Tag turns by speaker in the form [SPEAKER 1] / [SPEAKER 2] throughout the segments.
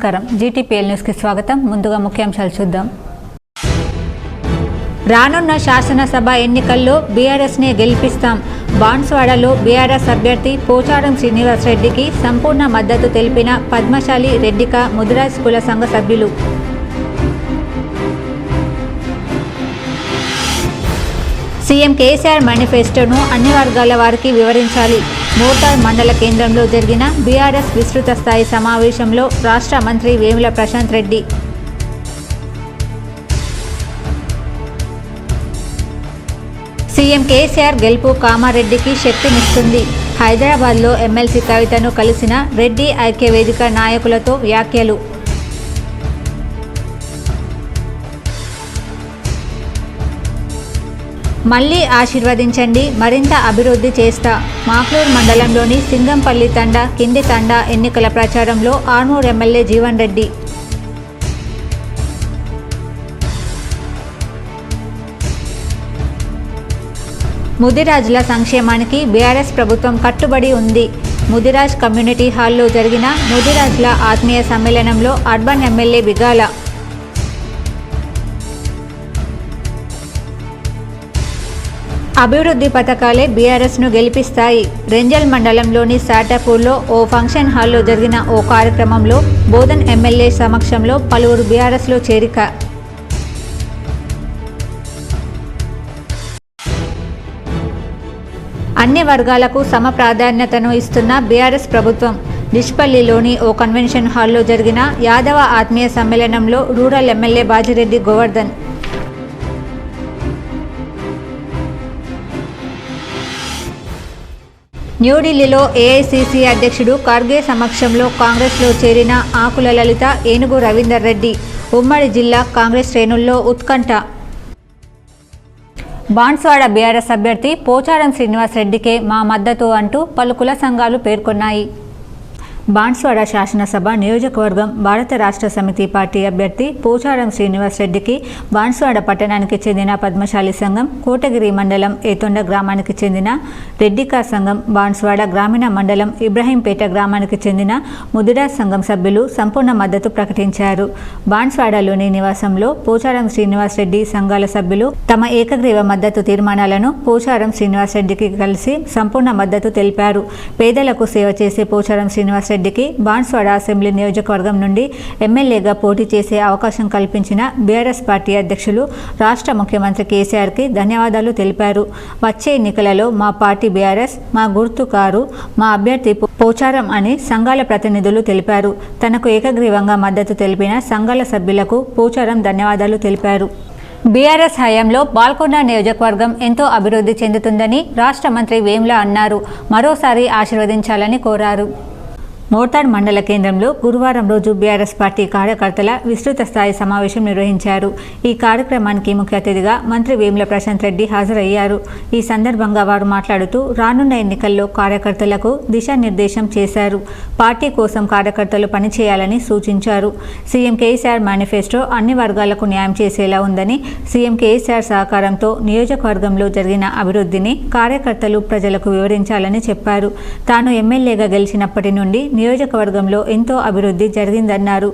[SPEAKER 1] నమస్కారం. GTPL news కి స్వాగతం. ముందుగా ముఖ్యాంశాలు చూద్దాం. రానున్న శాసనసభ ఎన్నికల్లో బీఆర్ఎస్ నే గెలిపిస్తాం. బాన్స్వాడలో బీఆర్ఎస్ అభ్యర్థి పోచారం శ్రీనివాస్ రెడ్డికి సంపూర్ణ మద్దతు తెలిపిన పద్మశాలి రెడ్డిక ముదిరాజ్ కుల సంఘ సభ్యులు. సీఎం కేసీఆర్ మేనిఫెస్టోను అన్ని వర్గాల వారికి వివరించాలి. మోటార్ మండల కేంద్రంలో జరిగిన బీఆర్ఎస్ విస్తృత స్థాయి సమావేశంలో రాష్ట్ర మంత్రి వేముల ప్రశాంత్ రెడ్డి. సీఎం కేసీఆర్ గెలుపు కామారెడ్డికి శక్తినిస్తుంది. హైదరాబాద్లో ఎమ్మెల్సీ కవితను కలిసిన రెడ్డి ఐక్యవేదిక నాయకులతో వ్యాఖ్యలు. మళ్లీ ఆశీర్వదించండి, మరింత అభివృద్ధి చేస్తా. మాక్లూర్ మండలంలోని సింగంపల్లి తండా కింది తండా ఎన్నికల ప్రచారంలో ఆర్మూర్ ఎమ్మెల్యే జీవన్ రెడ్డి. ముదిరాజుల సంక్షేమానికి బీఆర్ఎస్ ప్రభుత్వం కట్టుబడి ఉంది. ముదిరాజ్ కమ్యూనిటీ హాల్లో జరిగిన ముదిరాజుల ఆత్మీయ సమ్మేళనంలో అర్బన్ ఎమ్మెల్యే బిగాల. అభివృద్ధి పథకాలే బీఆర్ఎస్ను గెలిపిస్తాయి. రెంజల్ మండలంలోని సాటాపూర్లో ఓ ఫంక్షన్ హాల్లో జరిగిన ఓ కార్యక్రమంలో బోధన్ ఎమ్మెల్యే సమక్షంలో పలువురు బీఆర్ఎస్లో చేరిక. అన్ని వర్గాలకు సమ ప్రాధాన్యతను ఇస్తున్న బీఆర్ఎస్ ప్రభుత్వం. డిష్పల్లిలోని ఓ కన్వెన్షన్ హాల్లో జరిగిన యాదవ ఆత్మీయ సమ్మేళనంలో రూరల్ ఎమ్మెల్యే బాజిరెడ్డి గోవర్ధన్. న్యూఢిల్లీలో ఏఐసీసీ అధ్యక్షుడు ఖర్గే సమక్షంలో కాంగ్రెస్లో చేరిన ఆకుల లలిత, ఏనుగు రవీందర్ రెడ్డి. ఉమ్మడి జిల్లా కాంగ్రెస్ శ్రేణుల్లో ఉత్కంఠ. బాన్స్వాడ బీఆర్ఎస్ అభ్యర్థి పోచారం శ్రీనివాస్ రెడ్డికే మా మద్దతు అంటూ పలు కుల సంఘాలు పేర్కొన్నాయి. బాన్స్వాడ శాసనసభ నియోజకవర్గం భారత రాష్ట్ర సమితి పార్టీ అభ్యర్థి పోచారం శ్రీనివాస్ రెడ్డికి బాన్స్వాడ పట్టణానికి చెందిన పద్మశాలి సంఘం, కోటగిరి మండలం ఏతొండ గ్రామానికి చెందిన రెడ్డికా సంఘం, బాన్స్వాడ గ్రామీణ మండలం ఇబ్రహీంపేట గ్రామానికి చెందిన ముదిరాజ్ సంఘం సభ్యులు సంపూర్ణ మద్దతు ప్రకటించారు. బాన్స్వాడలోని నివాసంలో పోచారం శ్రీనివాస్ రెడ్డి సంఘాల సభ్యులు తమ ఏకగ్రీవ మద్దతు తీర్మానాలను పోచారం శ్రీనివాస్ రెడ్డికి కలిసి సంపూర్ణ మద్దతు తెలిపారు. పేదలకు సేవ చేసే పోచారం శ్రీనివాస్ రెడ్డికి బాన్స్వాడ అసెంబ్లీ నియోజకవర్గం నుండి ఎమ్మెల్యేగా పోటీ చేసే అవకాశం కల్పించిన బీఆర్ఎస్ పార్టీ అధ్యక్షులు, రాష్ట్ర ముఖ్యమంత్రి కేసీఆర్కి ధన్యవాదాలు తెలిపారు. వచ్చే ఎన్నికలలో మా పార్టీ బీఆర్ఎస్, మా గుర్తు కారు, మా అభ్యర్థి పోచారం అని సంఘాల ప్రతినిధులు తెలిపారు. తనకు ఏకగ్రీవంగా మద్దతు తెలిపిన సంఘాల సభ్యులకు పోచారం ధన్యవాదాలు తెలిపారు. బీఆర్ఎస్ హయాంలో బాల్కొండ నియోజకవర్గం ఎంతో అభివృద్ధి చెందుతుందని రాష్ట్ర మంత్రి వేముల అన్నారు. మరోసారి ఆశీర్వదించాలని కోరారు. మోతాడ్ మండల కేంద్రంలో గురువారం రోజు బీఆర్ఎస్ పార్టీ కార్యకర్తల విస్తృత స్థాయి సమావేశం నిర్వహించారు. ఈ కార్యక్రమానికి ముఖ్య అతిథిగా మంత్రి వేముల ప్రశాంత్ రెడ్డి హాజరయ్యారు. ఈ సందర్భంగా వారు మాట్లాడుతూ రానున్న ఎన్నికల్లో కార్యకర్తలకు దిశానిర్దేశం చేశారు. పార్టీ కోసం కార్యకర్తలు పనిచేయాలని సూచించారు. సీఎం కేసీఆర్ మేనిఫెస్టో అన్ని వర్గాలకు న్యాయం చేసేలా ఉందని, సీఎం కేసీఆర్ సహకారంతో నియోజకవర్గంలో జరిగిన అభివృద్ధిని కార్యకర్తలు ప్రజలకు వివరించాలని చెప్పారు. తాను ఎమ్మెల్యేగా గెలిచినప్పటి నుండి నియోజకవర్గంలో ఎంతో అభివృద్ధి జరిగిందన్నారు.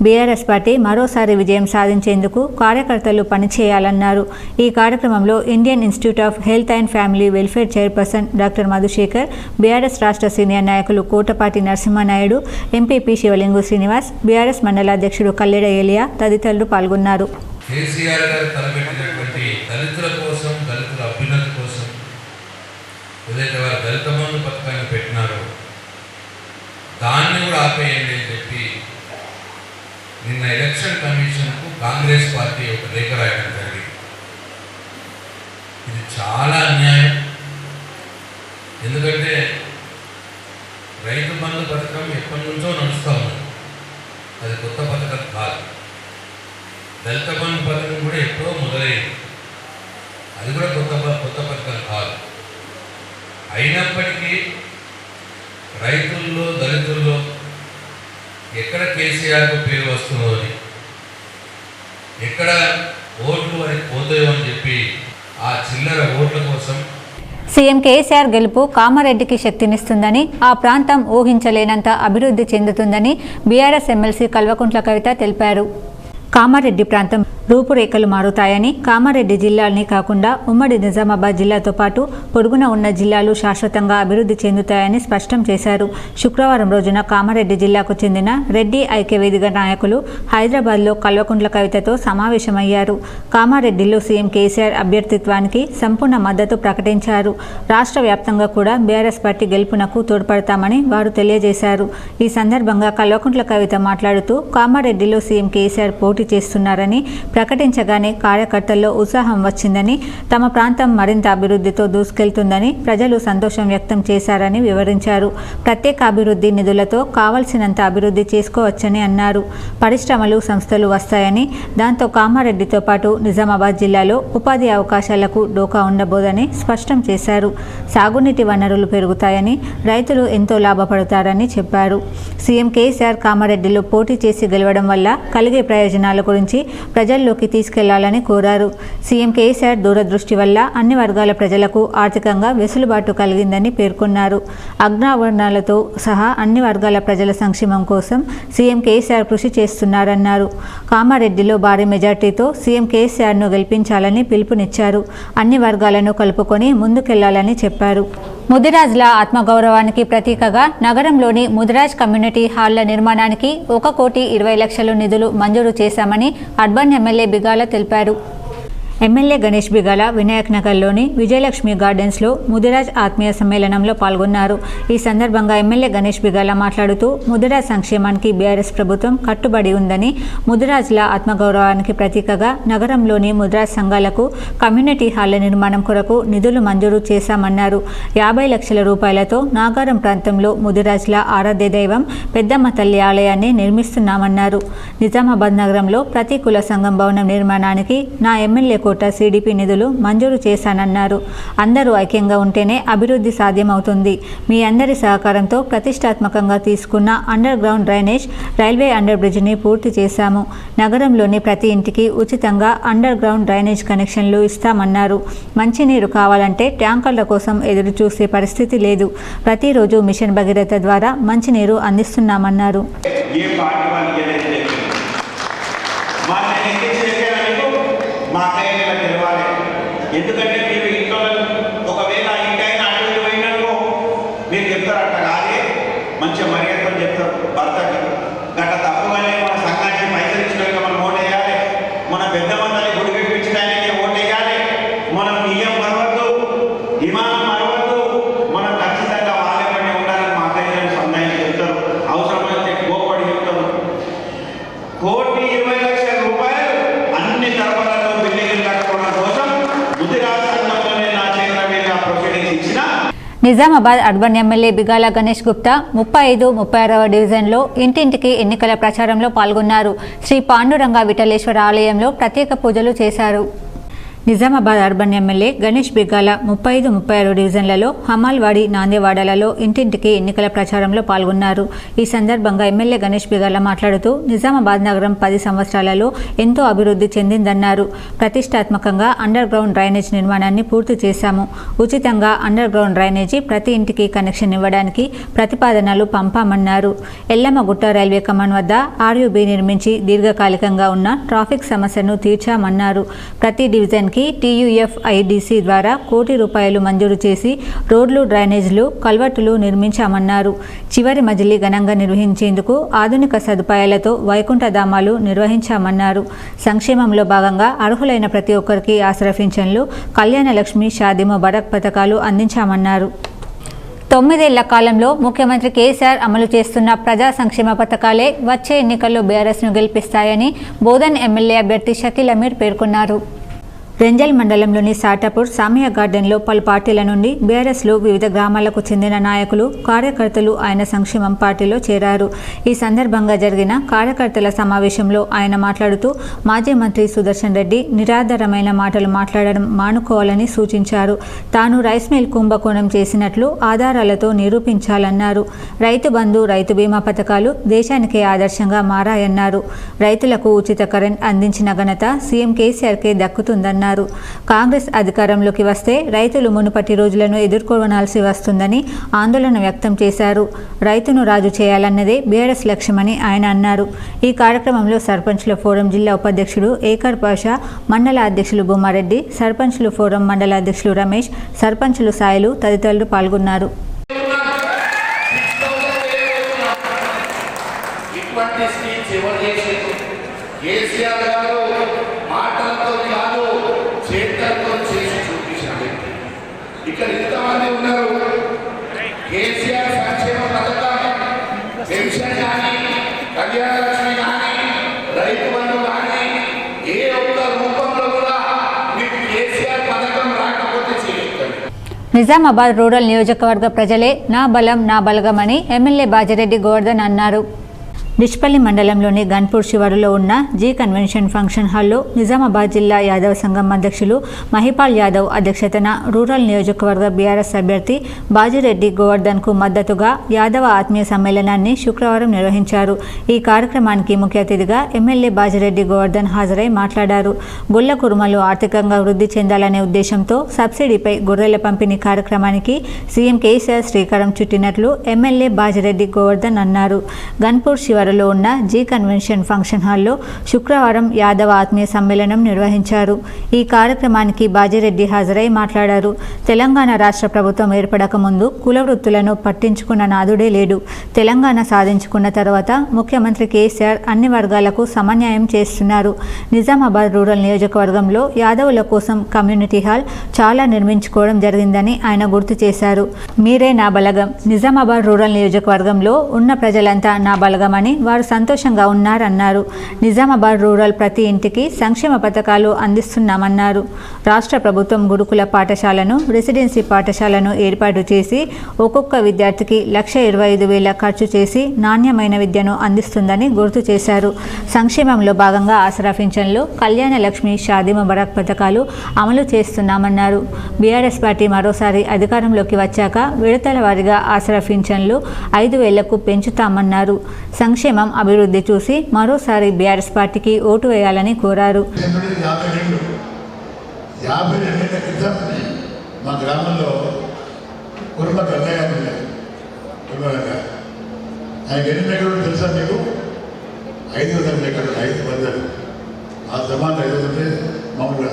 [SPEAKER 1] బీఆర్ఎస్ పార్టీ మరోసారి విజయం సాధించేందుకు కార్యకర్తలు పనిచేయాలన్నారు. ఈ కార్యక్రమంలో Indian institute of health and family welfare chairperson doctor Madhusekhar, BRS రాష్ట్ర సీనియర్ నాయకులు కోటపాటి నరసింహనాయుడు, ఎంపీపీ శివలింగు శ్రీనివాస్, బీఆర్ఎస్ మండల అధ్యక్షుడు కల్లెడ ఏలియా తదితరులు పాల్గొన్నారు.
[SPEAKER 2] దాన్ని కూడా ఆపేయండి అని చెప్పి నిన్న ఎలక్షన్ కమిషన్కు కాంగ్రెస్ పార్టీ ఒక లేఖ రాయడం జరిగింది. ఇది చాలా అన్యాయం. ఎందుకంటే రైతు బంధు పథకం ఎప్పటి నుంచో నడుస్తూ ఉంది, అది కొత్త పథకం కాదు. దళిత బంధు పథకం కూడా ఎప్పుడో మొదలైంది, అది కూడా కొత్త పథకం కాదు. అయినప్పటికీ రైతుల్లో, దళితుల్లో ఎక్కడ కేసీఆర్కు పేరు వస్తుందో అని, ఎక్కడ ఓట్లు అని పోతాయో అని చెప్పి ఆ చిల్లర ఓట్ల కోసం
[SPEAKER 1] సీఎం కేసీఆర్ గెలుపు కామారెడ్డికి శక్తినిస్తుందని, ఆ ప్రాంతం ఊహించలేనంత అభివృద్ధి చెందుతుందని బీఆర్ఎస్ ఎమ్మెల్సీ కల్వకుంట్ల కవిత తెలిపారు. కామారెడ్డి ప్రాంతం రూపురేఖలు మారుతాయని, కామారెడ్డి జిల్లాని కాకుండా ఉమ్మడి నిజామాబాద్ జిల్లాతో పాటు పొరుగున ఉన్న జిల్లాలు శాశ్వతంగా అభివృద్ధి చెందుతాయని స్పష్టం చేశారు. శుక్రవారం రోజున కామారెడ్డి జిల్లాకు చెందిన రెడ్డి ఐక్యవేదిక నాయకులు హైదరాబాద్లో కల్వకుంట్ల కవితతో సమావేశమయ్యారు. కామారెడ్డిలో సీఎం కేసీఆర్ అభ్యర్థిత్వానికి సంపూర్ణ మద్దతు ప్రకటించారు. రాష్ట్ర వ్యాప్తంగా కూడా బీఆర్ఎస్ పార్టీ గెలుపునకు తోడ్పడతామని వారు తెలియజేశారు. ఈ సందర్భంగా కల్వకుంట్ల కవిత మాట్లాడుతూ, కామారెడ్డిలో సీఎం కేసీఆర్ పోటీ చేస్తున్నారని ప్రకటించగానే కార్యకర్తల్లో ఉత్సాహం వచ్చిందని, తమ ప్రాంతం మరింత అభివృద్ధితో దూసుకెళ్తుందని ప్రజలు సంతోషం వ్యక్తం చేశారని వివరించారు. ప్రత్యేక అభివృద్ధి నిధులతో కావలసినంత అభివృద్ధి చేసుకోవచ్చని అన్నారు. పరిశ్రమలు, సంస్థలు వస్తాయని, దాంతో కామారెడ్డితో పాటు నిజామాబాద్ జిల్లాలో ఉపాధి అవకాశాలకు డోకా ఉండబోదని స్పష్టం చేశారు. సాగునీటి వనరులు పెరుగుతాయని, రైతులు ఎంతో లాభపడతారని చెప్పారు. సీఎం కేసీఆర్ కామారెడ్డిలో పోటీ చేసి గెలవడం వల్ల కలిగే ప్రయోజనాల గురించి ప్రజల్లోకి తీసుకెళ్లాలని కోరారు. సీఎం కేసీఆర్ దూరదృష్టి వల్ల అన్ని వర్గాల ప్రజలకు ఆర్థికంగా వెసులుబాటు కలిగిందని పేర్కొన్నారు. అగ్రవర్ణాలతో సహా అన్ని వర్గాల ప్రజల సంక్షేమం కోసం సీఎం కేసీఆర్ కృషి చేస్తున్నారన్నారు. కామారెడ్డిలో భారీ మెజార్టీతో సీఎం కేసీఆర్ను గెలిపించాలని పిలుపునిచ్చారు. అన్ని వర్గాలను కలుపుకొని ముందుకెళ్లాలని చెప్పారు. ముదిరాజ్ల ఆత్మగౌరవానికి ప్రతీకగా నగరంలోని ముదిరాజ్ కమ్యూనిటీ హాళ్ల నిర్మాణానికి 1,20,00,000 నిధులు మంజూరు చేశామని అర్బన్ ఎమ్మెల్యే బిగాల తెలిపారు. ఎమ్మెల్యే గణేష్ బిగాల వినాయక్ నగర్లోని విజయలక్ష్మి గార్డెన్స్లో ముదిరాజ్ ఆత్మీయ సమ్మేళనంలో పాల్గొన్నారు. ఈ సందర్భంగా ఎమ్మెల్యే గణేష్ బిగాల మాట్లాడుతూ, ముదిరాజ్ సంక్షేమానికి బీఆర్ఎస్ ప్రభుత్వం కట్టుబడి ఉందని, ముదిరాజ్ల ఆత్మగౌరవానికి ప్రతీకగా నగరంలోని ముదిరాజ్ సంఘాలకు కమ్యూనిటీ హాళ్ల నిర్మాణం కొరకు నిధులు మంజూరు చేశామన్నారు. 50 లక్షల రూపాయలతో నాగారం ప్రాంతంలో ముదిరాజ్ల ఆరాధ్య దైవం పెద్దమ్మ తల్లి ఆలయాన్ని నిర్మిస్తున్నామన్నారు. నిజామాబాద్ నగరంలో ప్రతి కుల సంఘం భవనం నిర్మాణానికి నా ఎమ్మెల్యే కోట సిడిపి నిధులు మంజూరు చేశానన్నారు. అందరూ ఐక్యంగా ఉంటేనే అభివృద్ధి సాధ్యమవుతుంది. మీ అందరి సహకారంతో ప్రతిష్టాత్మకంగా తీసుకున్న underground drainage, railway under బ్రిడ్జిని పూర్తి చేశాము. నగరంలోని ప్రతి ఇంటికి ఉచితంగా అండర్ గ్రౌండ్ డ్రైనేజ్ కనెక్షన్లు ఇస్తామన్నారు. మంచినీరు కావాలంటే ట్యాంకర్ల కోసం ఎదురు చూసే పరిస్థితి లేదు. ప్రతిరోజు మిషన్ భగీరథ ద్వారా మంచినీరు అందిస్తున్నామన్నారు.
[SPEAKER 3] ఎందుకంటే మీరు ఇంట్లో ఒకవేళ ఇంటైనా అటు ఇటు పోయిననుకో మీరు చెప్తారట కాదే, మంచిగా మర్యాదతో చెప్తారు భర్తకి. గట్ట తప్పుగానే మన సంఘానికి పైసలు ఇచ్చినాక మనం ఓటేయాలి, మన పెద్ద మందిని గుడి వినిపించడానికి ఓటేయాలి, మనం నియం మరవద్దు, ఇమాం మరవద్దు, మనం ఖచ్చితంగా వాళ్ళే పడి ఉండాలని మా అక్కయ్యని సంధానం చెప్తారు. అవసరమైతే గోపడి చెప్తారు. 1,20,00,000 రూపాయలు అన్ని తరఫాలలో బిల్డింగ్లు కట్టుకోవడం కోసం
[SPEAKER 1] నిజామాబాద్ అర్బన్ ఎమ్మెల్యే బిగాల గణేష్ గుప్తా 35, 36వ డివిజన్లో ఇంటింటికి ఎన్నికల ప్రచారంలో పాల్గొన్నారు. శ్రీ పాండురంగ విఠలేశ్వర ఆలయంలో ప్రత్యేక పూజలు చేశారు. నిజామాబాద్ అర్బన్ ఎమ్మెల్యే గణేష్ బిగాల 35, 36 డివిజన్లలో హమాల్వాడి, నాందేవాడలలో ఇంటింటికి ఎన్నికల ప్రచారంలో పాల్గొన్నారు. ఈ సందర్భంగా ఎమ్మెల్యే గణేష్ బిగాల మాట్లాడుతూ, నిజామాబాద్ నగరం 10 సంవత్సరాలలో ఎంతో అభివృద్ధి చెందిందన్నారు. ప్రతిష్టాత్మకంగా అండర్ గ్రౌండ్ డ్రైనేజ్ నిర్మాణాన్ని పూర్తి చేశాము. ఉచితంగా అండర్ గ్రౌండ్ డ్రైనేజీ ప్రతి ఇంటికి కనెక్షన్ ఇవ్వడానికి ప్రతిపాదనలు పంపామన్నారు. ఎల్లమ్మగుట్ట రైల్వే కమాండ్ వద్ద ఆర్యూబీ నిర్మించి దీర్ఘకాలికంగా ఉన్న ట్రాఫిక్ సమస్యను తీర్చామన్నారు. ప్రతి డివిజన్ TUFIDC ద్వారా ₹1 కోటి మంజూరు చేసి రోడ్లు, డ్రైనేజీలు, కల్వర్టులు నిర్మించామన్నారు. చివరి మజిలీ ఘనంగా నిర్వహించేందుకు ఆధునిక సదుపాయాలతో వైకుంఠధామాలు నిర్వహించామన్నారు. సంక్షేమంలో భాగంగా అర్హులైన ప్రతి ఒక్కరికి ఆసరా పింఛన్లు, కళ్యాణ లక్ష్మి, షాదీ ముబారక్ పథకాలు అందించామన్నారు. 9 ఏళ్ల కాలంలో ముఖ్యమంత్రి కేసీఆర్ అమలు చేస్తున్న ప్రజా సంక్షేమ పథకాలే వచ్చే ఎన్నికల్లో బీఆర్ఎస్ను గెలిపిస్తాయని బోధన్ ఎమ్మెల్యే అభ్యర్థి షకీల్ అమీర్ పేర్కొన్నారు. రెంజల్ మండలంలోని సాటాపూర్ సామియా గార్డెన్లో పలు పార్టీల నుండి బీఆర్ఎస్లో వివిధ గ్రామాలకు చెందిన నాయకులు, కార్యకర్తలు ఆయన సంక్షేమం పార్టీలో చేరారు. ఈ సందర్భంగా జరిగిన కార్యకర్తల సమావేశంలో ఆయన మాట్లాడుతూ, మాజీ మంత్రి సుదర్శన్ రెడ్డి నిరాధారమైన మాటలు మాట్లాడడం మానుకోవాలని సూచించారు. తాను రైస్ మిల్ కుంభకోణం చేసినట్లు ఆధారాలతో నిరూపించాలన్నారు. రైతు బంధు, రైతు బీమా పథకాలు దేశానికే ఆదర్శంగా మారాయన్నారు. రైతులకు ఉచిత కరెంట్ అందించిన ఘనత సీఎం కేసీఆర్కే దక్కుతుందన్నారు. పాల్గొన్నారు. కాంగ్రెస్ అధికారంలోకి వస్తే రైతులు మునుపటి రోజులను ఎదుర్కోవాల్సి వస్తుందని ఆందోళన వ్యక్తం చేశారు. రైతును రాజు చేయాలన్నదే బీఆర్ఎస్ లక్ష్యమని ఆయన అన్నారు. ఈ కార్యక్రమంలో సర్పంచ్ల ఫోరం జిల్లా ఉపాధ్యక్షుడు ఏకర్ పాషా, మండల అధ్యక్షులు బొమ్మారెడ్డి, సర్పంచ్లు ఫోరం మండల అధ్యక్షులు రమేష్, సర్పంచ్లు సాయిలు తదితరులు పాల్గొన్నారు.
[SPEAKER 4] కేసీఆర్ గారు మాటలతో కాదు చేతులతో చేసి చూపించారు. ఇక్కడ ఇంతమంది ఉన్నారు. కేసీఆర్ సంక్షేమ పథకం, పెన్షన్ కానీ, కళ్యాణ లక్ష్మి కానీ, రైతు బంధు కానీ ఏ ఒక్క రూపంలో కూడా మీకు కేసీఆర్ పథకం రాకపోతే చేస్తారు.
[SPEAKER 1] నిజామాబాద్ రూరల్ నియోజకవర్గ ప్రజలే నా బలం నా బలగమని ఎమ్మెల్యే బాజిరెడ్డి గోవర్ధన్ అన్నారు. డిష్పల్లి మండలంలోని గన్పూర్ శివారులో ఉన్న జీ కన్వెన్షన్ ఫంక్షన్ హాల్లో నిజామాబాద్ జిల్లా యాదవ సంఘం అధ్యక్షులు మహిపాల్ యాదవ్ అధ్యక్షతన రూరల్ నియోజకవర్గ బీఆర్ఎస్ అభ్యర్థి బాజిరెడ్డి గోవర్ధన్కు మద్దతుగా యాదవ ఆత్మీయ సమ్మేళనాన్ని శుక్రవారం నిర్వహించారు. ఈ కార్యక్రమానికి ముఖ్య అతిథిగా ఎమ్మెల్యే బాజిరెడ్డి గోవర్ధన్ హాజరై మాట్లాడారు. గొల్ల కురుమలు ఆర్థికంగా వృద్ధి చెందాలనే ఉద్దేశంతో సబ్సిడీపై గొర్రెల పంపిణీ కార్యక్రమానికి సీఎం కేసీఆర్ శ్రీకారం చుట్టినట్లు ఎమ్మెల్యే బాజిరెడ్డి గోవర్ధన్ అన్నారు. గన్పూర్ శివారు లో ఉన్న జీ కన్వెన్షన్ ఫంక్షన్ హాల్లో శుక్రవారం యాదవ ఆత్మీయ సమ్మేళనం నిర్వహించారు. ఈ కార్యక్రమానికి బాజిరెడ్డి హాజరై మాట్లాడారు. తెలంగాణ రాష్ట్ర ప్రభుత్వం ఏర్పడక ముందు కుల వృత్తులను పట్టించుకున్న నాదుడే లేడు. తెలంగాణ సాధించుకున్న తర్వాత ముఖ్యమంత్రి కేసీఆర్ అన్ని వర్గాలకు సమన్యాయం చేస్తున్నారు. నిజామాబాద్ రూరల్ నియోజకవర్గంలో యాదవుల కోసం కమ్యూనిటీ హాల్ చాలా నిర్మించుకోవడం జరిగిందని ఆయన గుర్తు చేశారు. మీరే నా బలగం. నిజామాబాద్ రూరల్ నియోజకవర్గంలో ఉన్న ప్రజలంతా నా బలగమని వారు సంతోషంగా ఉన్నారన్నారు. నిజామాబాద్ రూరల్ ప్రతి ఇంటికి సంక్షేమ పథకాలు అందిస్తున్నామన్నారు. రాష్ట్ర ప్రభుత్వం గురుకుల పాఠశాలను, రెసిడెన్సీ పాఠశాలను ఏర్పాటు చేసి ఒక్కొక్క విద్యార్థికి 1,25,000 ఖర్చు చేసి నాణ్యమైన విద్యను అందిస్తుందని గుర్తు చేశారు. సంక్షేమంలో భాగంగా ఆసరా పింఛన్లు, కళ్యాణ లక్ష్మి, షాదీ ముబారక్ పథకాలు అమలు చేస్తున్నామన్నారు. బీఆర్ఎస్ పార్టీ మరోసారి అధికారంలోకి వచ్చాక విడతల వారీగా ఆసరా పింఛన్లు 5,000కు పెంచుతామన్నారు. సంక్షేమం, అభివృద్ధి చూసి మరోసారి బీఆర్ఎస్ పార్టీకి ఓటు వేయాలని కోరారు.
[SPEAKER 5] 52 క్రితం మా గ్రామంలో కుర్మ గంగయ్య గారు, ఆయన ఎన్ని మేకలు తెలుసా మీకు? 500 మేకలు, 5 వందలు. ఆ జమాన్లో 500 మామూలుగా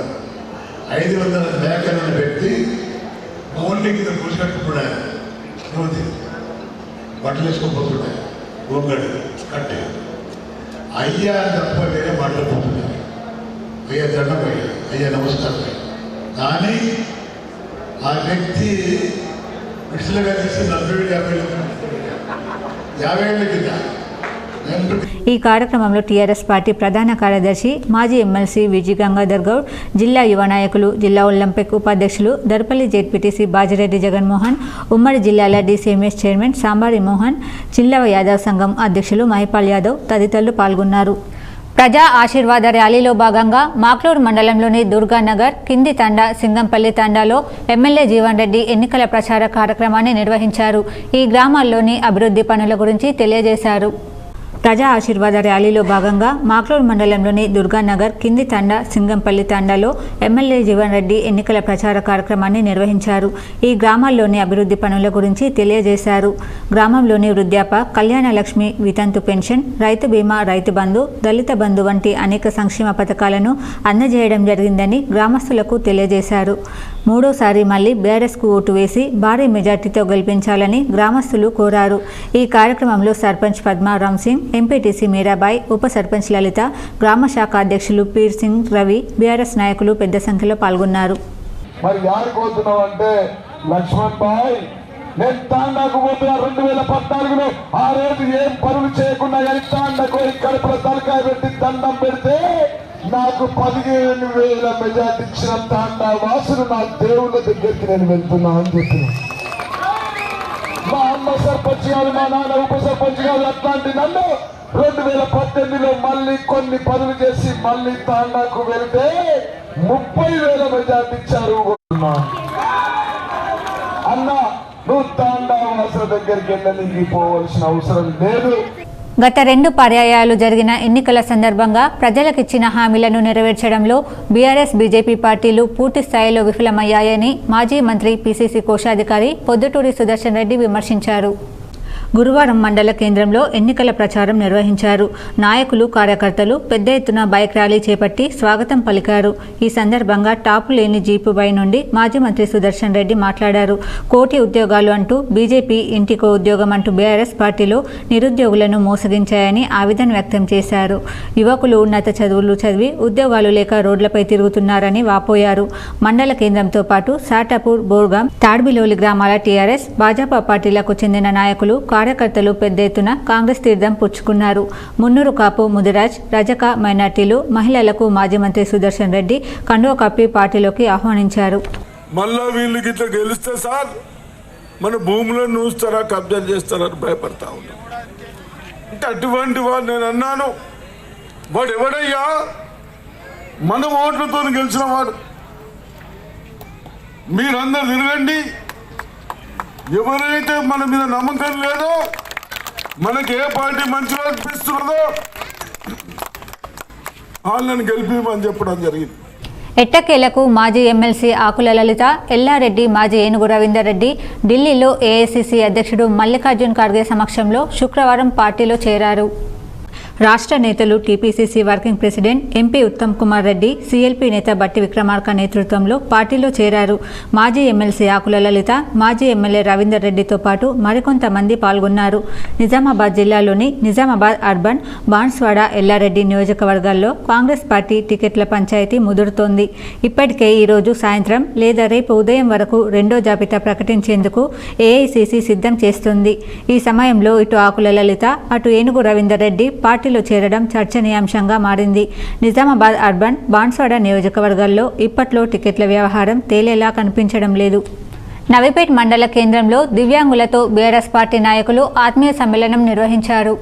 [SPEAKER 5] 500 మేకలను పెట్టి ఓన్లీ కింద కూర్చోట్టుకున్నాయి. బట్టలు వేసుకోపోతున్నాయి, గోంగడు కట్టే అయ్యా తప్ప వేరే మాట్లాడుకుంటున్నాయి. అయ్యా దండమయ్య, అయ్యా నమస్కారం. కానీ ఆ వ్యక్తి విడుదలగా తీసి 40-50 ఏళ్ళ కింద.
[SPEAKER 1] ఈ కార్యక్రమంలో టీఆర్ఎస్ పార్టీ ప్రధాన కార్యదర్శి, మాజీ ఎమ్మెల్సీ విజి గంగాధర్ గౌడ్, జిల్లా యువ నాయకులు, జిల్లా ఒలింపిక్ ఉపాధ్యక్షులు దర్పల్లి జెడ్పీటీసీ బాజిరెడ్డి జగన్మోహన్, ఉమ్మడి జిల్లాల డీసీఎంఎస్ చైర్మన్ సాంబారి మోహన్, జిల్లా యాదవ్ సంఘం అధ్యక్షులు మహిపాల్ యాదవ్ తదితరులు పాల్గొన్నారు. ప్రజా ఆశీర్వాద ర్యాలీలో భాగంగా మాక్లూరు మండలంలోని దుర్గానగర్, కింది తండా, సింగంపల్లి తండాలో ఎమ్మెల్యే జీవన్ రెడ్డి ఎన్నికల ప్రచార కార్యక్రమాన్ని నిర్వహించారు. ఈ గ్రామాల్లోని అభివృద్ధి పనుల గురించి తెలియజేశారు. ప్రజా ఆశీర్వాద ర్యాలీలో భాగంగా మాక్లూరు మండలంలోని దుర్గానగర్, కింది తండా, సింగంపల్లి తండాలో ఎమ్మెల్యే జీవన్ రెడ్డి ఎన్నికల ప్రచార కార్యక్రమాన్ని నిర్వహించారు. ఈ గ్రామాల్లోని అభివృద్ధి పనుల గురించి తెలియజేశారు. గ్రామంలోని వృద్ధాప, కళ్యాణ లక్ష్మి, వితంతు పెన్షన్, రైతు బీమా, రైతు బంధు, దళిత బంధు వంటి అనేక సంక్షేమ పథకాలను అందజేయడం జరిగిందని గ్రామస్తులకు తెలియజేశారు. మూడోసారి మళ్లీ బీఆర్ఎస్కు ఓటు వేసి భారీ మెజార్టీతో గెలిపించాలని గ్రామస్తులు కోరారు. ఈ కార్యక్రమంలో సర్పంచ్ పద్మా రామ్ సింగ్, ఎంపీటీసీ మీరాబాయి, ఉప సర్పంచ్ లలిత, గ్రామ శాఖ అధ్యక్షులు పీర్ సింగ్, రవి, బీఆర్ఎస్ నాయకులు పెద్ద సంఖ్యలో పాల్గొన్నారు.
[SPEAKER 6] మరి యారు కోరుతున్నాం అంటే లక్ష్మణ్ భాయ్, నేను తాండాకు పోతున్నా 2014లో. ఆ రోజు ఏం పనులు చేయకుండా కానీ తాండాకు కడుపులో తలకాయ పెట్టి దండం పెడితే నాకు 15,000 మెజార్టీ ఇచ్చిన తాండా వాసులు నా దేవుళ్ళ దగ్గరికి నేను వెళ్తున్నా అని చెప్పిన. మా అమ్మ సర్పంచ్ గారు, మా నాన్న ఉప సర్పంచ్ గారు అట్లాంటి నన్ను 2018లో మళ్ళీ కొన్ని పనులు చేసి మళ్ళీ తాండాకు వెళ్తే 30,000 మెజార్టీ ఇచ్చారు. అన్న, నువ్వు తాండా వాసుల దగ్గరికి వెళ్ళడానికి పోవలసిన అవసరం లేదు.
[SPEAKER 1] గత 2 పర్యాయాలు జరిగిన ఎన్నికల సందర్భంగా ప్రజలకిచ్చిన హామీలను నెరవేర్చడంలో బీఆర్ఎస్ బీజేపీ పార్టీలు పూర్తి స్థాయిలో విఫలమయ్యాయని మాజీ మంత్రి పీసీసీ కోశాధికారి పొద్దుటూరి సుదర్శన్ రెడ్డి విమర్శించారు. గురువారం మండల కేంద్రంలో ఎన్నికల ప్రచారం నిర్వహించారు. నాయకులు, కార్యకర్తలు పెద్ద ఎత్తున బైక్ ర్యాలీ చేపట్టి స్వాగతం పలికారు. ఈ సందర్భంగా టాపు లేని జీపుపై నుండి మాజీ మంత్రి సుదర్శన్ రెడ్డి మాట్లాడారు. కోటి ఉద్యోగాలు అంటూ బీజేపీ, ఇంటికో ఉద్యోగం అంటూ బీఆర్ఎస్ పార్టీలో నిరుద్యోగులను మోసగించాయని ఆవేదన వ్యక్తం చేశారు. యువకులు ఉన్నత చదువులు చదివి ఉద్యోగాలు లేక రోడ్లపై తిరుగుతున్నారని వాపోయారు. మండల కేంద్రంతో పాటు సాటాపూర్, బోర్గాం, తాడ్బిలోలి గ్రామాల టీఆర్ఎస్, భాజపా పార్టీలకు చెందిన నాయకులు, కార్యకర్తలు పెద్ద ఎత్తున కాంగ్రెస్ తీర్థం పుచ్చుకున్నారు. మున్నూరు కాపు, ముదిరాజ్, రజక, మైనార్టీలు, మహిళలకు మాజీ మంత్రి సుదర్శన్ రెడ్డి కండువా కప్పి పార్టీలోకి ఆహ్వానించారు.
[SPEAKER 6] మళ్ళా వీళ్ళు గిట్ల గెలిస్తే సార్ మన భూములను నూస్తారా, కబ్జా చేస్తారని భయపడతా ఉన్నాం. అంటే అటువంటి వాడు నేను అన్నాను, వాడు ఎవడయ్యా? మన ఓట్లతో గెలిచిన వాడు. మీరందరూ తిరగండి. ఎవరైతే మన మీద నమ్మకం లేదో, మనకి ఏ పార్టీ మంచిగా అనిపిస్తున్నదో వాళ్ళని గెలిపిమని చెప్పడం జరిగింది.
[SPEAKER 1] ఎట్టకేలకు మాజీ ఎమ్మెల్సీ ఆకుల లలిత, ఎల్లారెడ్డి, మాజీ ఏనుగు రవీందర్ రెడ్డి ఢిల్లీలో ఏఐసీసీ అధ్యక్షుడు మల్లికార్జున్ ఖర్గే సమక్షంలో శుక్రవారం పార్టీలో చేరారు. రాష్ట్ర నేతలు, TPCC working president MP Uttam Kumar Reddy, CLP నేత బట్టి విక్రమార్క నేతృత్వంలో పార్టీలో చేరారు. మాజీ ఎమ్మెల్సీ ఆకుల లలిత, మాజీ ఎమ్మెల్యే రవీందర్ రెడ్డితో పాటు మరికొంతమంది పాల్గొన్నారు. నిజామాబాద్ జిల్లాలోని నిజామాబాద్ అర్బన్, బాన్స్వాడ, ఎల్లారెడ్డి నియోజకవర్గాల్లో కాంగ్రెస్ పార్టీ టికెట్ల పంచాయతీ ముదురుతోంది. ఇప్పటికే ఈరోజు సాయంత్రం లేదా రేపు ఉదయం వరకు రెండో జాబితా ప్రకటించేందుకు ఏఐసీసీ సిద్ధం చేస్తుంది. ఈ సమయంలో ఇటు ఆకుల లలిత, అటు ఏనుగు రవీందర్ రెడ్డి పార్టీలో చేరడం చర్చనీయాంశంగా మారింది. నిజామాబాద్ అర్బన్, బాన్స్వాడ నియోజకవర్గాల్లో ఇప్పట్లో టికెట్ల వ్యవహారం తేలేలా కనిపించడం లేదు. నవీపేట్ మండల కేంద్రంలో దివ్యాంగులతో బీఆర్ఎస్ పార్టీ నాయకులు ఆత్మీయ సమ్మేళనం నిర్వహించారు.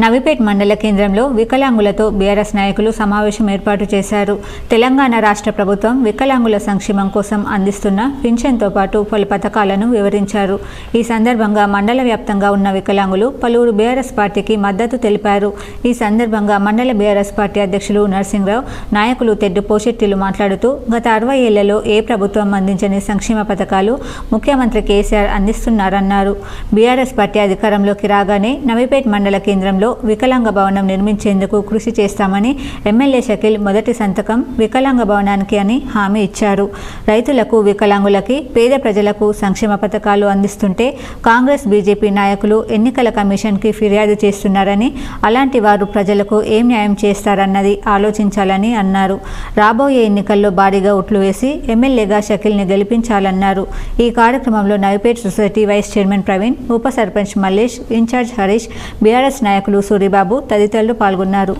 [SPEAKER 1] నవీపేట్ మండల కేంద్రంలో వికలాంగులతో బీఆర్ఎస్ నాయకులు సమావేశం ఏర్పాటు చేశారు. తెలంగాణ రాష్ట్ర ప్రభుత్వం వికలాంగుల సంక్షేమం కోసం అందిస్తున్న పింఛన్తో పాటు పలు పథకాలను వివరించారు. ఈ సందర్భంగా మండల వ్యాప్తంగా ఉన్న వికలాంగులు పలువురు బీఆర్ఎస్ పార్టీకి మద్దతు తెలిపారు. ఈ సందర్భంగా మండల బీఆర్ఎస్ పార్టీ అధ్యక్షులు నర్సింగ్రావు, నాయకులు తెడ్డు పోషెట్టిలు మాట్లాడుతూ గత 60 ఏళ్లలో ఏ ప్రభుత్వం అందించని సంక్షేమ పథకాలు ముఖ్యమంత్రి కేసీఆర్ అందిస్తున్నారన్నారు. బీఆర్ఎస్ పార్టీ అధికారంలోకి రాగానే నవీపేట్ మండల కేంద్రంలో వికలాంగ భవనం నిర్మించేందుకు కృషి చేస్తామని ఎమ్మెల్యే షకీల్ మొదటి సంతకం వికలాంగ భవనానికి అని హామీ ఇచ్చారు. రైతులకు, వికలాంగులకి, పేద ప్రజలకు సంక్షేమ పథకాలు అందిస్తుంటే కాంగ్రెస్, బీజేపీ నాయకులు ఎన్నికల కమిషన్కి ఫిర్యాదు చేస్తున్నారని, అలాంటి వారు ప్రజలకు ఏం న్యాయం చేస్తారన్నది ఆలోచించాలని అన్నారు. రాబోయే ఎన్నికల్లో భారీగా ఓట్లు వేసి ఎమ్మెల్యేగా షకీల్ని గెలిపించాలన్నారు. ఈ కార్యక్రమంలో Navipet society vice chairman Praveen, ఉప సర్పంచ్ మల్లేష్, ఇన్ఛార్జ్ హరీష్, బీఆర్ఎస్ నాయకులు సూరిబాబు తదితరులు పాల్గొన్నారు.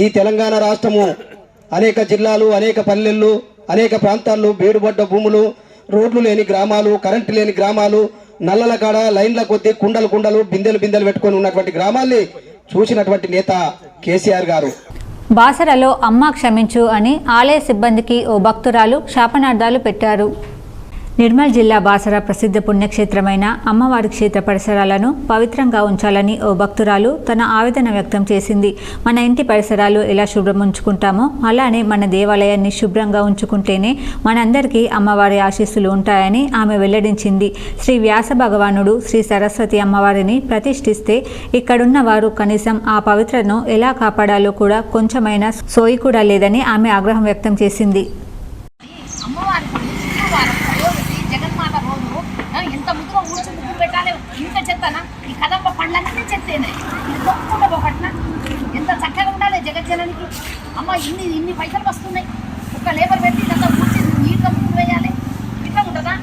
[SPEAKER 7] ఈ తెలంగాణ రాష్ట్రము అనేక జిల్లాలు, అనేక పల్లెళ్ళు, అనేక ప్రాంతాల్లో బేడుబడ్డ భూములు, రోడ్లు లేని గ్రామాలు, కరెంటు లేని గ్రామాలు, నల్లల కాడ లైన్ల కొద్దీ కుండలు బిందెలు పెట్టుకొని ఉన్నటువంటి గ్రామాల్ని చూసినటువంటి నేత కేసీఆర్ గారు.
[SPEAKER 1] బాసరలో అమ్మా క్షమించు అని ఆలయ సిబ్బందికి ఓ భక్తురాలు శాపనార్థాలు పెట్టారు. నిర్మల్ జిల్లా బాసర ప్రసిద్ధ పుణ్యక్షేత్రమైన అమ్మవారి క్షేత్ర పరిసరాలను పవిత్రంగా ఉంచాలని ఓ భక్తురాలు తన ఆవేదన వ్యక్తం చేసింది. మన ఇంటి పరిసరాలు ఎలా శుభ్రం ఉంచుకుంటామో అలానే మన దేవాలయాన్ని శుభ్రంగా ఉంచుకుంటేనే మనందరికీ అమ్మవారి ఆశీస్సులు ఉంటాయని ఆమె వెల్లడించింది. శ్రీ వ్యాస భగవానుడు, శ్రీ సరస్వతి అమ్మవారిని ప్రతిష్ఠిస్తే ఇక్కడున్న వారు కనీసం ఆ పవిత్రను ఎలా కాపాడాలో కూడా కొంచెమైనా సోయి కూడా లేదని ఆమె ఆగ్రహం వ్యక్తం చేసింది.
[SPEAKER 8] జగన్మాత రోజు ఎంత ముద్దుగా ఊడ్చి ముగ్గురు పెట్టాలి, ఇంత చెత్తనా? ఈ కదంబ పండ్లన్నీ చెత్తేనే, ఇది తొక్కుకుండా ఒకటిన ఎంత చక్కగా ఉండాలి జగజ్జనానికి. అమ్మ ఇన్ని పైసలు వస్తున్నాయి, ఒక లేబర్ పెట్టి ఇదంతా ఊడ్చి నీట్గా ముగ్గురు వేయాలి, ఇట్లా ఉంటుందా?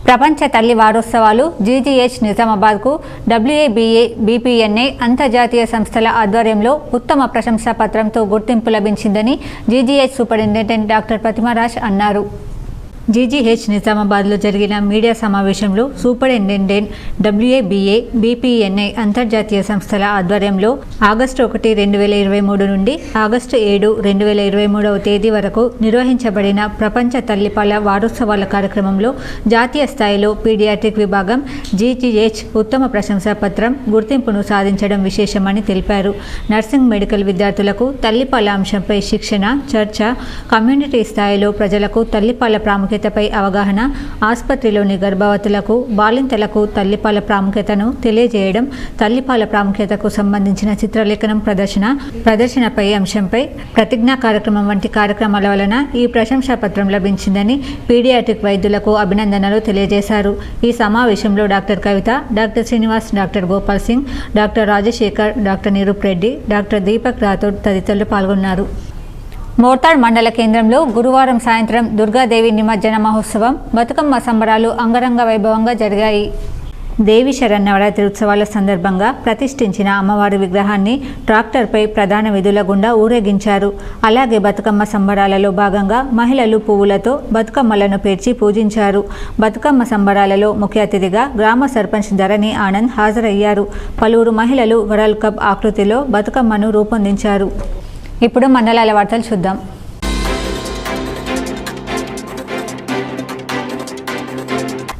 [SPEAKER 1] ప్రపంచ తల్లి వారోత్సవాలు జీజీహెచ్ నిజామాబాద్కు WABA BPNA అంతర్జాతీయ సంస్థల ఆధ్వర్యంలో ఉత్తమ ప్రశంసా పత్రంతో గుర్తింపు లభించిందని జీజీహెచ్ సూపరింటెండెంట్ డాక్టర్ ప్రతిమారాజ్ అన్నారు. జీజీహెచ్ నిజామాబాద్లో జరిగిన మీడియా సమావేశంలో సూపరింటెండెంట్ WABA BPNI అంతర్జాతీయ సంస్థల ఆధ్వర్యంలో ఆగస్టు 1, 2023 నుండి ఆగస్టు 7, 2023 తేదీ వరకు నిర్వహించబడిన ప్రపంచ తల్లిపాల వారోత్సవాల కార్యక్రమంలో జాతీయ స్థాయిలో పీడియాట్రిక్ విభాగం జీజీహెచ్ ఉత్తమ ప్రశంసా పత్రం గుర్తింపును సాధించడం విశేషమని తెలిపారు. నర్సింగ్ మెడికల్ విద్యార్థులకు తల్లిపాల అంశంపై శిక్షణ, చర్చ, కమ్యూనిటీ స్థాయిలో ప్రజలకు తల్లిపాల ప్రాముఖ్యతపై అవగాహన, ఆసుపత్రిలోని గర్భవతులకు, బాలింతలకు తల్లిపాల ప్రాముఖ్యతను తెలియజేయడం, తల్లిపాల ప్రాముఖ్యతకు సంబంధించిన చిత్రలేఖనం ప్రదర్శనపై అంశంపై ప్రతిజ్ఞా కార్యక్రమం వంటి కార్యక్రమాల వలన ఈ ప్రశంసా పత్రం లభించిందని పీడియాట్రిక్ వైద్యులకు అభినందనలు తెలియజేశారు. ఈ సమావేశంలో doctor Kavitha, doctor Srinivas, doctor Gopal Singh, doctor Rajasekhar, doctor Niroop Reddy, doctor Deepak Rathod తదితరులు పాల్గొన్నారు. మోర్తాడ్ మండల కేంద్రంలో గురువారం సాయంత్రం దుర్గాదేవి నిమజ్జన మహోత్సవం, బతుకమ్మ సంబరాలు అంగరంగ వైభవంగా జరిగాయి. దేవి శరన్నవరాత్రి ఉత్సవాల సందర్భంగా ప్రతిష్ఠించిన అమ్మవారి విగ్రహాన్ని ట్రాక్టర్పై ప్రధాన వీధుల గుండా ఊరేగించారు. అలాగే బతుకమ్మ సంబరాలలో భాగంగా మహిళలు పువ్వులతో బతుకమ్మలను పేర్చి పూజించారు. బతుకమ్మ సంబరాలలో ముఖ్య అతిథిగా గ్రామ సర్పంచ్ ధరణి ఆనంద్ హాజరయ్యారు. పలువురు మహిళలు వరల్డ్ కప్ ఆకృతిలో బతుకమ్మను రూపొందించారు. ఇప్పుడు మండలాల వార్తలు చూద్దాం.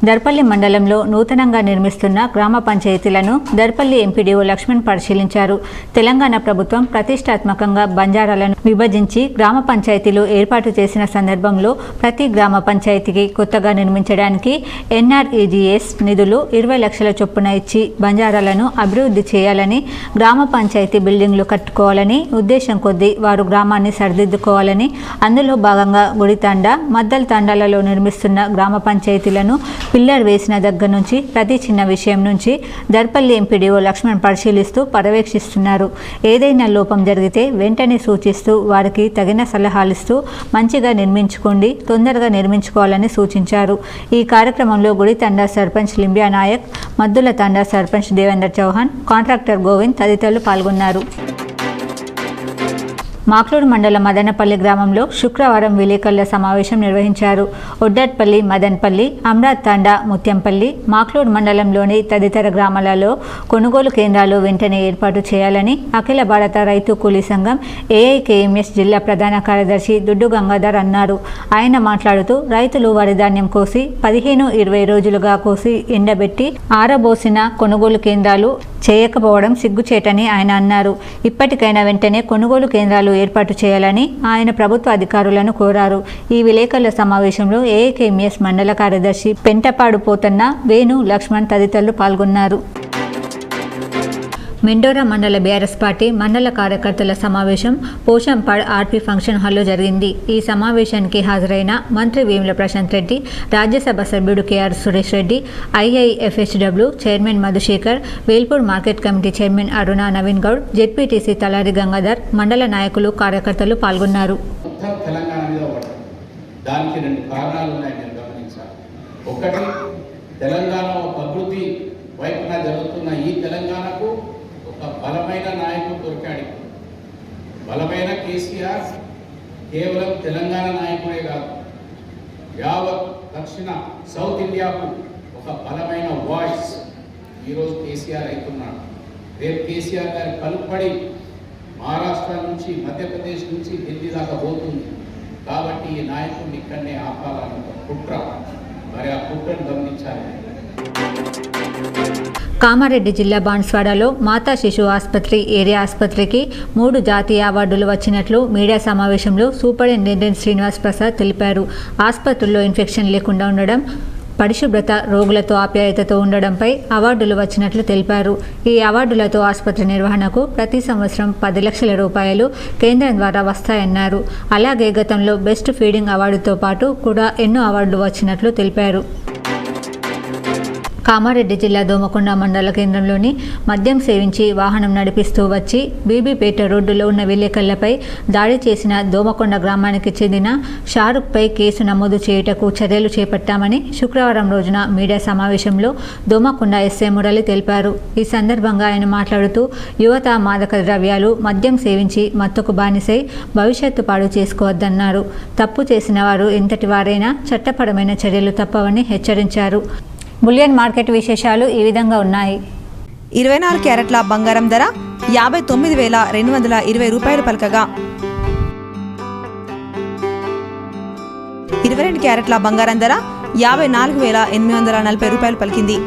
[SPEAKER 1] దర్పల్లి మండలంలో నూతనంగా నిర్మిస్తున్న గ్రామ పంచాయతీలను దర్పల్లి ఎంపీడీఓ లక్ష్మణ్ పరిశీలించారు. తెలంగాణ ప్రభుత్వం ప్రతిష్టాత్మకంగా బంజారాలను విభజించి గ్రామ పంచాయతీలు ఏర్పాటు చేసిన సందర్భంలో ప్రతి గ్రామ పంచాయతీకి కొత్తగా నిర్మించడానికి NREGS నిధులు 20 లక్షల చొప్పున ఇచ్చి బంజారాలను అభివృద్ధి చేయాలని, గ్రామ పంచాయతీ బిల్డింగ్లు కట్టుకోవాలని ఉద్దేశం కొద్దీ వారు గ్రామాన్ని సరిదిద్దుకోవాలని, అందులో భాగంగా గుడితాండ, మద్దల్ తాండాలలో నిర్మిస్తున్న గ్రామ పంచాయతీలను పిల్లర్ వేసిన దగ్గర నుంచి ప్రతి చిన్న విషయం నుంచి దర్పల్లి ఎంపీడీఓ లక్ష్మణ్ పరిశీలిస్తూ పర్యవేక్షిస్తున్నారు. ఏదైనా లోపం జరిగితే వెంటనే సూచిస్తూ వారికి తగిన సలహాలిస్తూ మంచిగా నిర్మించుకోండి, తొందరగా నిర్మించుకోవాలని సూచించారు. ఈ కార్యక్రమంలో గుడితండా సర్పంచ్ లింబియా నాయక్, మద్దుల తండా సర్పంచ్ దేవేందర్ చౌహాన్, కాంట్రాక్టర్ గోవింద్ తదితరులు పాల్గొన్నారు. మాక్లూరు మండలం మదనపల్లి గ్రామంలో శుక్రవారం విలేకరుల సమావేశం నిర్వహించారు. ఒడ్డట్పల్లి, మదన్పల్లి, అమ్రాద్ తాండా, ముత్యంపల్లి, మాక్లూరు మండలంలోని తదితర గ్రామాలలో కొనుగోలు కేంద్రాలు వెంటనే ఏర్పాటు చేయాలని అఖిల భారత రైతు కూలీ సంఘం AIKMS జిల్లా ప్రధాన కార్యదర్శి దుడ్డు గంగాధర్ అన్నారు. ఆయన మాట్లాడుతూ రైతులు వరి ధాన్యం కోసి 15-20 రోజులుగా కోసి ఎండబెట్టి ఆరబోసిన కొనుగోలు కేంద్రాలు చేయకపోవడం సిగ్గుచేటని ఆయన అన్నారు. ఇప్పటికైనా వెంటనే కొనుగోలు కేంద్రాలు ఏర్పాటు చేయాలని ఆయన ప్రభుత్వ అధికారులను కోరారు. ఈ విలేకరుల సమావేశంలో AIKMS మండల కార్యదర్శి పెంటపాడు పోతన్న, వేణు, లక్ష్మణ్ తదితరులు పాల్గొన్నారు. మెండోరా మండల బీఆర్ఎస్ పార్టీ మండల కార్యకర్తల సమావేశం పోషంపాడ్ RP ఫంక్షన్ హాల్లో జరిగింది. ఈ సమావేశానికి హాజరైన మంత్రి వేముల ప్రశాంత్ రెడ్డి, రాజ్యసభ సభ్యుడు KR Suresh Reddy, IIFHW chairman Madhusekhar, Velpur market committee chairman Aruna Naveen Goud, ZPTC Talari Gangadhar, మండల నాయకులు, కార్యకర్తలు పాల్గొన్నారు.
[SPEAKER 9] దానికి 2 కారణాలు ఉన్నాయి, నేను గమనించాలి. ఒకటి, తెలంగాణ అభివృద్ధి వైపున జరుగుతున్న ఈ తెలంగాణకు ఒక బలమైన నాయకుడు దొరికాడు. బలమైన కేసీఆర్ కేవలం తెలంగాణ నాయకుడే కాదు, యావత్ దక్షిణ సౌత్ ఇండియాకు ఒక బలమైన వాయిస్ ఈరోజు కేసీఆర్ అవుతున్నాడు. రేపు కేసీఆర్ గారి పలుపడి మహారాష్ట్ర నుంచి, మధ్యప్రదేశ్ నుంచి ఢిల్లీ దాకా పోతుంది. కాబట్టి ఈ నాయకుడిని ఇక్కడనే ఆపాలని కుట్ర, మరి ఆ కుట్రను గమనించాలి.
[SPEAKER 1] కామారెడ్డి జిల్లా బాన్స్వాడలో మాతా శిశు ఆసుపత్రి ఏరియా ఆసుపత్రికి 3 జాతీయ అవార్డులు వచ్చినట్లు మీడియా సమావేశంలో సూపరింటెండెంట్ శ్రీనివాస్ ప్రసాద్ తెలిపారు. ఆసుపత్రుల్లో ఇన్ఫెక్షన్ లేకుండా ఉండడం, పరిశుభ్రత, రోగులతో ఆప్యాయతతో ఉండడంపై అవార్డులు వచ్చినట్లు తెలిపారు. ఈ అవార్డులతో ఆసుపత్రి నిర్వహణకు ప్రతి సంవత్సరం 10 లక్షల రూపాయలు కేంద్రం ద్వారా వస్తాయన్నారు. అలాగే గతంలో బెస్ట్ ఫీడింగ్ అవార్డుతో పాటు కూడా ఎన్నో అవార్డులు వచ్చినట్లు తెలిపారు. కామారెడ్డి జిల్లా దోమకొండ మండల కేంద్రంలోని మద్యం సేవించి వాహనం నడిపిస్తూ వచ్చి బీబీపేట రోడ్డులో ఉన్న విలేకరులపై దాడి చేసిన దోమకొండ గ్రామానికి చెందిన షారుఖ్పై కేసు నమోదు చేయుటకు చర్యలు చేపట్టామని శుక్రవారం రోజున మీడియా సమావేశంలో దోమకొండ ఎస్ఐ మురళి తెలిపారు. ఈ సందర్భంగా ఆయన మాట్లాడుతూ యువత మాదక ద్రవ్యాలు మద్యం సేవించి మత్తుకు బానిసై భవిష్యత్తు పాడు చేసుకోవద్దన్నారు. తప్పు చేసిన వారు ఎంతటి వారైనా చట్టపరమైన చర్యలు తప్పవని హెచ్చరించారు. బులియన్ మార్కెట్ విశేషాలు ఈ విధంగా ఉన్నాయి.
[SPEAKER 10] 24 క్యారెట్ల బంగారం ధర 59,220 రూపాయలు పలకగా 22 క్యారెట్ల బంగారం ధర 54,840 రూపాయలు పలికింది.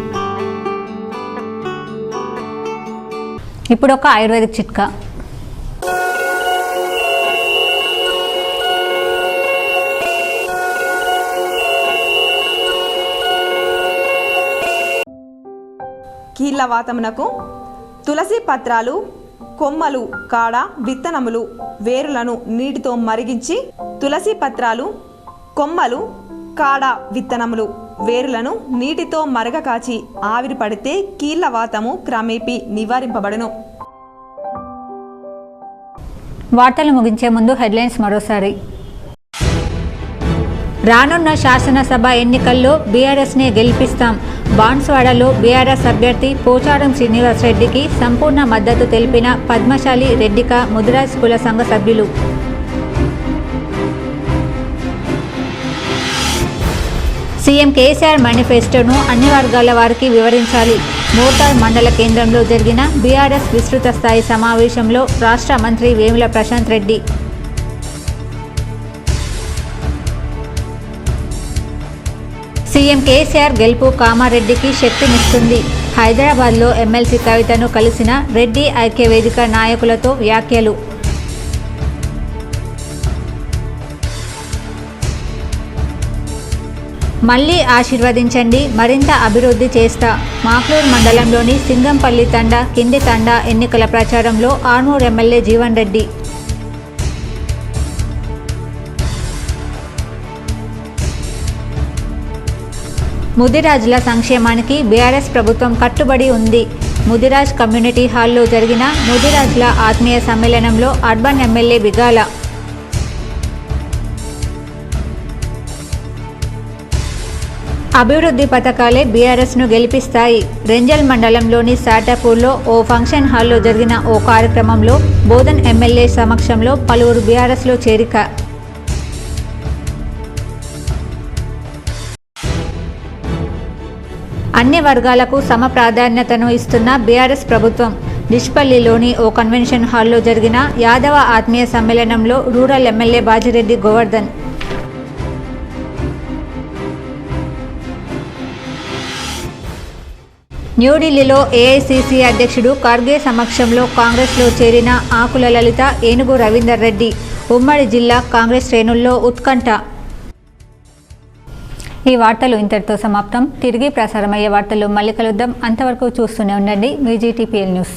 [SPEAKER 1] ఇప్పుడు ఒక ఆయుర్వేదిక్ చిట్కా.
[SPEAKER 10] కీళ్ళ వాతమునకు తులసి పత్రాలు, కొమ్మలు, కాడ, విత్తనములు, వేరులను నీటితో మరిగించి తులసి పత్రాలు, కొమ్మలు, కాడ, విత్తనములు, వేరులను నీటితో మరగకాచి ఆవిరి పడితే కీళ్ళ వాతము క్రమేపీ నివారింపబడును.
[SPEAKER 1] వార్తలు ముగించే ముందు హెడ్లైన్స్ మరోసారి. రానున్న శాసనసభ ఎన్నికల్లో బీఆర్ఎస్నే గెలిపిస్తాం. బాన్స్వాడలో బీఆర్ఎస్ అభ్యర్థి పోచారం శ్రీనివాస్ రెడ్డికి సంపూర్ణ మద్దతు తెలిపిన పద్మశాలి రెడ్డిక ముదిరాజ్ కుల సంఘ సభ్యులు. సీఎం కేసీఆర్ మేనిఫెస్టోను అన్ని వర్గాల వారికి వివరించాలి. మోటార్ మండల కేంద్రంలో జరిగిన బీఆర్ఎస్ విస్తృత స్థాయి సమావేశంలో రాష్ట్ర మంత్రి వేముల ప్రశాంత్ రెడ్డి. సీఎం కేసీఆర్ గెలుపు కామారెడ్డికి శక్తినిస్తుంది. హైదరాబాద్లో ఎమ్మెల్సీ కవితను కలిసిన రెడ్డి ఐక్యవేదిక నాయకులతో వ్యాఖ్యలు. మళ్లీ ఆశీర్వదించండి, మరింత అభివృద్ధి చేస్తా. మాక్లూర్ మండలంలోని సింగంపల్లి తండా, కింది తండా ఎన్నికల ప్రచారంలో ఆర్మూర్ ఎమ్మెల్యే జీవన్ రెడ్డి. ముదిరాజుల సంక్షేమానికి బీఆర్ఎస్ ప్రభుత్వం కట్టుబడి ఉంది. ముదిరాజ్ కమ్యూనిటీ హాల్లో జరిగిన ముదిరాజుల ఆత్మీయ సమ్మేళనంలో అర్బన్ ఎమ్మెల్యే బిగాల. అభివృద్ధి పథకాలే బీఆర్ఎస్ను గెలిపిస్తాయి. రెంజల్ మండలంలోని సాటాపూర్లో ఓ ఫంక్షన్ హాల్లో జరిగిన ఓ కార్యక్రమంలో బోధన్ ఎమ్మెల్యే సమక్షంలో పలువురు బీఆర్ఎస్లో చేరిక. అన్ని వర్గాలకు సమ ప్రాధాన్యతను ఇస్తున్న బీఆర్ఎస్ ప్రభుత్వం. డిష్పల్లిలోని ఓ కన్వెన్షన్ హాల్లో జరిగిన యాదవ ఆత్మీయ సమ్మేళనంలో రూరల్ ఎమ్మెల్యే బాజిరెడ్డి గోవర్ధన్. న్యూఢిల్లీలో ఏఐసీసీ అధ్యక్షుడు ఖర్గే సమక్షంలో కాంగ్రెస్లో చేరిన ఆకుల లలిత, ఏనుగు రవీందర్ రెడ్డి. ఉమ్మడి జిల్లా కాంగ్రెస్ శ్రేణుల్లో ఉత్కంఠ. ఈ వార్తలు ఇంతటితో సమాప్తం. తిరిగి ప్రసారమయ్యే వార్తలు మళ్ళీ కలుద్దాం. అంతవరకు చూస్తూనే ఉండండి మీ జీటీపీఎల్ న్యూస్.